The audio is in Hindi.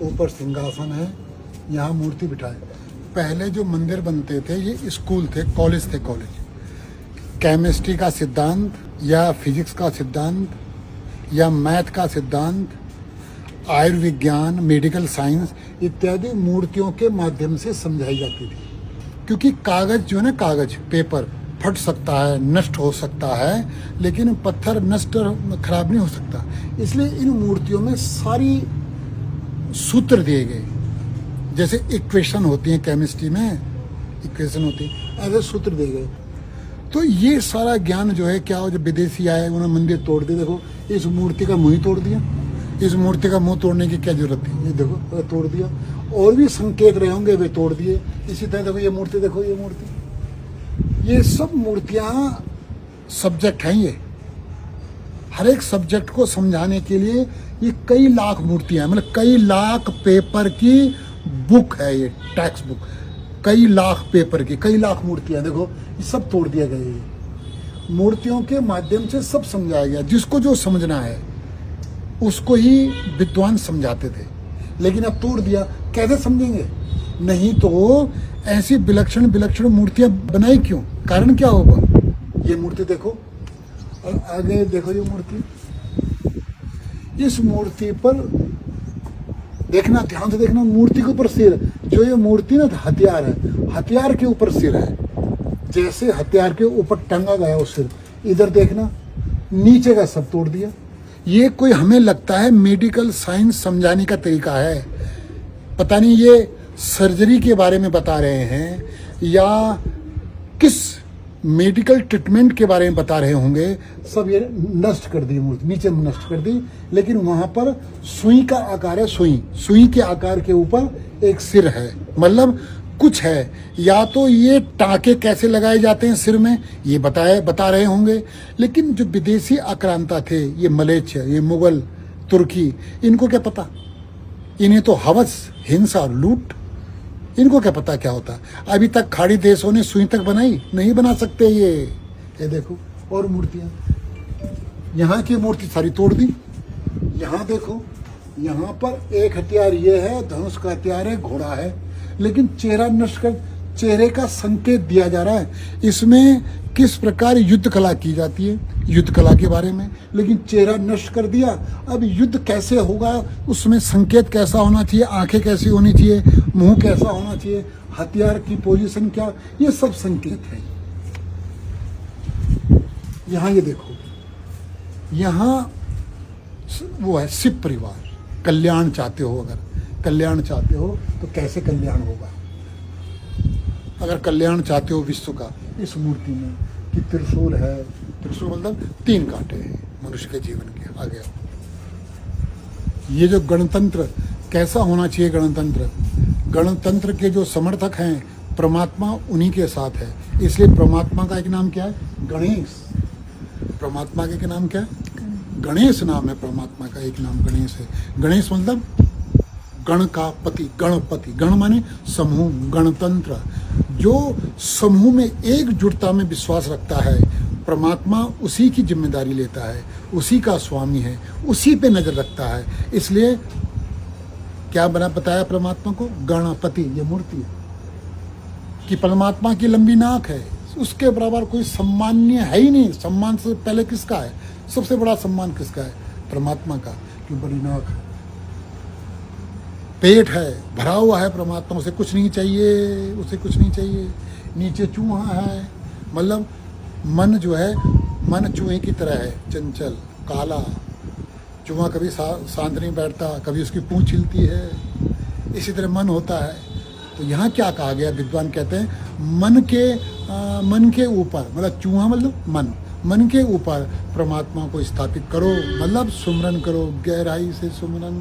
ऊपर सिंहासन है, यहाँ मूर्ति बिठाए। पहले जो मंदिर बनते थे ये स्कूल थे, कॉलेज थे। कॉलेज केमिस्ट्री का सिद्धांत या फिजिक्स का सिद्धांत या मैथ का सिद्धांत, आयुर्विज्ञान, मेडिकल साइंस इत्यादि मूर्तियों के माध्यम से समझाई जाती थी। क्योंकि कागज जो है ना, कागज पेपर फट सकता है, नष्ट हो सकता है, लेकिन पत्थर नष्ट खराब नहीं हो सकता। इसलिए इन मूर्तियों में सारी सूत्र दिए गए, जैसे इक्वेशन होती है केमिस्ट्री में, इक्वेशन होती है, ऐसे सूत्र दिए गए। तो ये सारा ज्ञान जो है क्या हो, जब विदेशी आए उन्होंने मंदिर तोड़ दिया। देखो इस मूर्ति का मुंह ही तोड़ दिया, इस मूर्ति का मुंह तोड़ने की क्या जरूरत थी? ये देखो तोड़ दिया। और भी संकेत रहे होंगे, वे तोड़ दिए। इसी तरह देखो ये मूर्ति, देखो ये मूर्ति, ये सब मूर्तियां सब्जेक्ट हैं। ये हर एक सब्जेक्ट को समझाने के लिए ये कई लाख मूर्तियां, मतलब कई लाख पेपर की बुक है ये, टेक्स्ट बुक, कई लाख पेपर की, कई लाख मूर्तियां। देखो ये सब तोड़ दिया गया। ये मूर्तियों के माध्यम से सब समझाया गया। जिसको जो समझना है उसको ही विद्वान समझाते थे, लेकिन अब तोड़ दिया, कैसे समझेंगे? नहीं तो ऐसी विलक्षण विलक्षण मूर्तियां बनाई क्यों? कारण क्या होगा? ये मूर्ति देखो और आगे देखो, ये मूर्ति, इस मूर्ति पर देखना, ध्यान से देखना, मूर्ति के ऊपर सिर, जो ये मूर्ति ना हथियार है, हथियार के ऊपर सिर है। जैसे हथियार के ऊपर टंगा गया वो सिर, इधर देखना, नीचे का सब तोड़ दिया। ये कोई हमें लगता है मेडिकल साइंस समझाने का तरीका है, पता नहीं ये सर्जरी के बारे में बता रहे हैं या किस मेडिकल ट्रीटमेंट के बारे में बता रहे होंगे। सब ये नष्ट कर दी मूर्ति, नीचे नष्ट कर दी, लेकिन वहां पर सुई का आकार है, सुई के आकार के ऊपर एक सिर है, मतलब कुछ है। या तो ये टाँके कैसे लगाए जाते हैं सिर में, ये बता रहे होंगे। लेकिन जो विदेशी आक्रांता थे, ये मलेच्छ, ये मुगल, तुर्की, इनको क्या पता? इन्हें तो हवस, हिंसा, लूट, इनको क्या पता क्या होता? अभी तक खाड़ी देशों ने सुई तक बनाई नहीं, बना सकते ये देखो। और मूर्तियां, यहाँ की मूर्ति सारी तोड़ दी। यहाँ देखो, यहाँ पर एक हथियार ये है, धनुष का हथियार है, घोड़ा है, लेकिन चेहरा नष्ट कर, चेहरे का संकेत दिया जा रहा है। इसमें किस प्रकार युद्ध कला की जाती है, युद्ध कला के बारे में, लेकिन चेहरा नष्ट कर दिया। अब युद्ध कैसे होगा, उसमें संकेत कैसा होना चाहिए, आंखें कैसी होनी चाहिए, मुंह कैसा होना चाहिए, हथियार की पोजीशन क्या, ये सब संकेत है। यहाँ ये देखो, यहाँ वो है शिव परिवार। कल्याण चाहते हो, अगर कल्याण चाहते हो तो कैसे कल्याण होगा? अगर कल्याण चाहते हो विश्व का, इस मूर्ति में कि त्रिशूल है, त्रिशूल मतलब 3 कांटे हैं मनुष्य के जीवन के। आगे ये जो गणतंत्र कैसा होना चाहिए, गणतंत्र के जो समर्थक हैं परमात्मा उन्हीं के साथ है। इसलिए परमात्मा का एक नाम क्या है? गणेश। परमात्मा के नाम क्या है? गणेश नाम है परमात्मा का, एक नाम गणेश है। गणेश मतलब गण का पति, गणपति, गण माने समूह, गणतंत्र, जो समूह में एकजुटता में विश्वास रखता है। परमात्मा उसी की जिम्मेदारी लेता है, उसी का स्वामी है, उसी पे नजर रखता है। इसलिए क्या बताया परमात्मा को? गणपति। ये मूर्ति है कि परमात्मा की लंबी नाक है, उसके बराबर कोई सम्मान्य है ही नहीं। सम्मान से पहले किसका है? सबसे बड़ा सम्मान किसका है? परमात्मा का, क्यों? बड़ी नाक है, पेट है, भरा हुआ है परमात्मा, उसे कुछ नहीं चाहिए, उसे कुछ नहीं चाहिए। नीचे चूहा है, मतलब मन जो है, मन चूहे की तरह है, चंचल, काला। चूहा कभी शांत नहीं बैठता, कभी उसकी पूंछ हिलती है, इसी तरह मन होता है। तो यहाँ क्या कहा गया? विद्वान कहते हैं मन के ऊपर, मतलब चूहा मतलब मन के ऊपर परमात्मा को स्थापित करो, मतलब सुमरन करो, गहराई से सुमरन।